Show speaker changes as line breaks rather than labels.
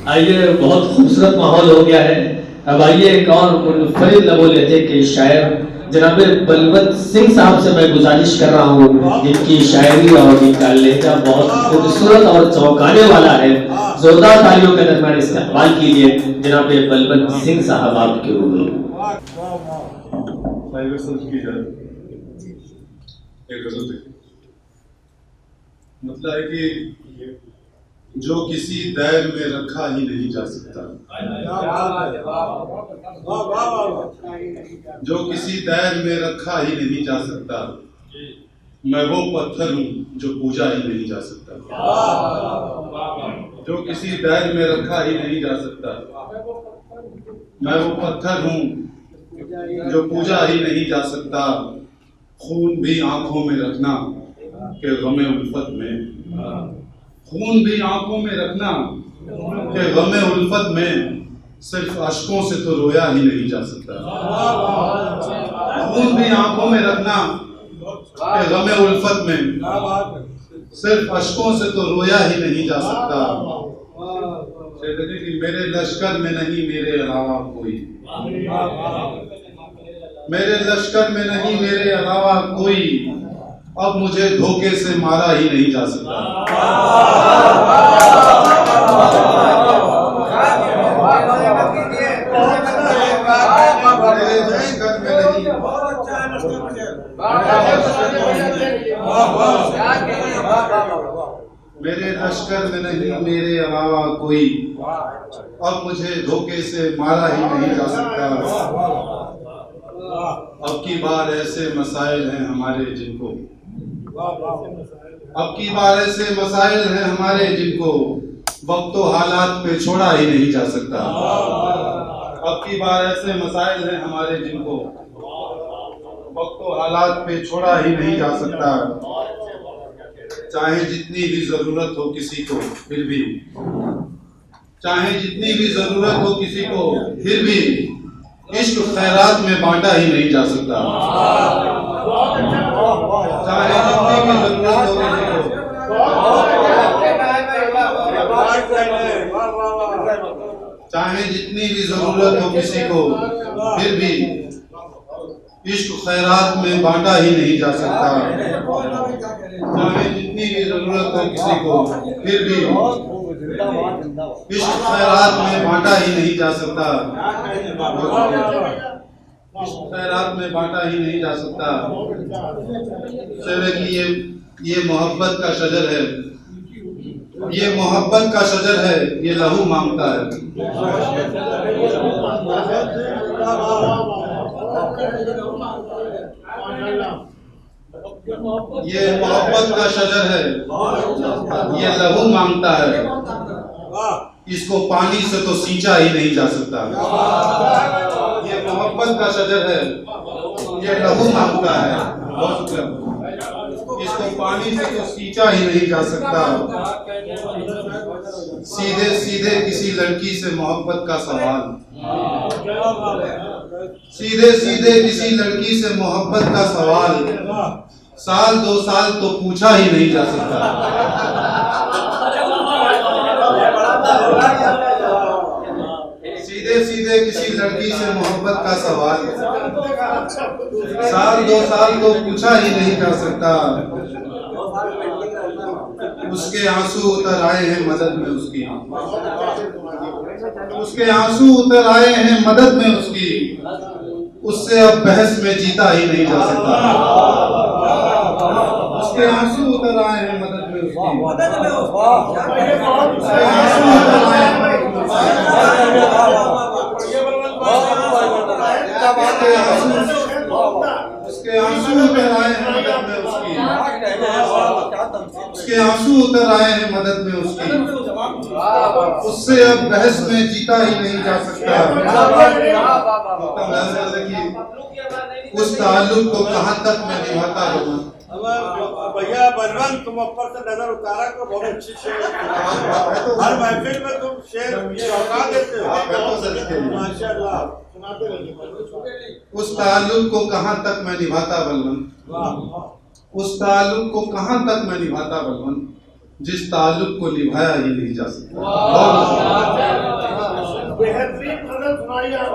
आइए, बहुत खूबसूरत माहौल हो गया है। अब आइए एक और मुनफरिद नबोलियत के शायर जनाब बलवंत सिंह साहब से मैं गुजारिश कर रहा हूँ, जिनकी शायरी और इनका लहजा बहुत खूबसूरत और चौंकाने वाला है। जोरदार तालियों के दरमियान इस्तेमाल कीजिए जनाब बलवंत सिंह साहब आपके रूबरू।
मतलब है कि जो किसी दैर में रखा ही नहीं जा सकता, जो किसी दैर में रखा ही नहीं जा सकता, मैं वो पत्थर हूँ जो पूजा ही नहीं जा सकता। जो किसी दैर में रखा ही नहीं जा सकता, मैं वो पत्थर हूँ जो पूजा ही नहीं जा सकता। खून भी आंखों में रखना के गमे उल्फत में, खून भी आंखों में रखना के गमे उल्फत में, सिर्फ अश्कों से तो रोया ही नहीं जा सकता। खून भी आंखों में रखना के गमे उल्फत में, सिर्फ अश्कों से तो रोया ही नहीं जा सकता। कि मेरे लश्कर में नहीं मेरे अलावा कोई, मेरे लश्कर में नहीं मेरे अलावा कोई, अब मुझे धोखे से मारा ही नहीं जा सकता। मेरे लश्कर में नहीं मेरे अलावा कोई, अब मुझे धोखे से मारा ही नहीं जा सकता। अब की बार ऐसे मसाइल हैं हमारे जिनको, अब की बार ऐसे मसाइल हैं हमारे जिनको, वक्त तो हालात पे छोड़ा ही नहीं जा सकता। अब की बार ऐसे मसाइल हैं हमारे जिनको, वक्त तो हालात पे छोड़ा ही नहीं जा सकता। चाहे जितनी भी जरूरत हो किसी को फिर भी, चाहे जितनी भी जरूरत हो किसी को फिर भी, इश्क खैरात में बांटा ही नहीं जा सकता। चाहे जितनी भी जरूरत हो किसी को, चाहे जितनी भी जरूरत हो किसी को फिर भी, इश्क खैरात में बांटा ही नहीं जा सकता। चाहे जितनी भी जरूरत हो किसी को फिर भी, इश्क खैरात में बांटा ही नहीं जा सकता। इश्क खैरात में बांटा ही नहीं जा सकता। कि ये मोहब्बत का शजर है, ये मोहब्बत का शजर है, ये लहू मांगता है। ये मोहब्बत का शजर है, ये लहू मांगता है। इसको पानी से तो सींचा ही नहीं जा सकता। ये मोहब्बत का शजर है, ये लहू मांगता है। बहुत शुक्रिया। इसको पानी से तो सींचा ही नहीं जा सकता। सीधे सीधे किसी लड़की से मोहब्बत का सवाल, सीधे सीधे किसी लड़की से मोहब्बत का सवाल, साल दो साल तो पूछा ही नहीं जा सकता। सीधे सीधे किसी लड़की से मोहब्बत का सवाल, साल दो साल तो पूछा ही नहीं जा सकता। उसके आंसू उतर आए हैं मदद में उसकी, उसके आंसू उतर आए हैं मदद में उसकी, उससे अब बहस में जीता ही नहीं जा सकता। उसके आंसू उतर आए हैं मदद में उसकी, उसके आंसू उतर आए हैं, उसके आंसू उतर आए हैं मदद में उसकी, उसके आंसू उतर आए हैं मदद में उसकी, उससे अब बहस में जीता ही नहीं जा सकता। उस ताल्लुक को कहाँ तक मैं निभाता रहूं।
भैया बलवंत, तुम ऊपर से नजर उतारा तो बहुत अच्छी शेर, हर महफिल में तुम शेर चौंका देते हो। माशाल्लाह, सुनाते रहिए।
उस ताल्लुक को कहाँ तक मैं निभाता बलवंत, उस ताल्लुक को कहाँ तक मैं निभाता बलवंत, जिस ताल्लुक को निभाया ही नहीं जा सकता।
बेहतरीन गजल सुनाई आप।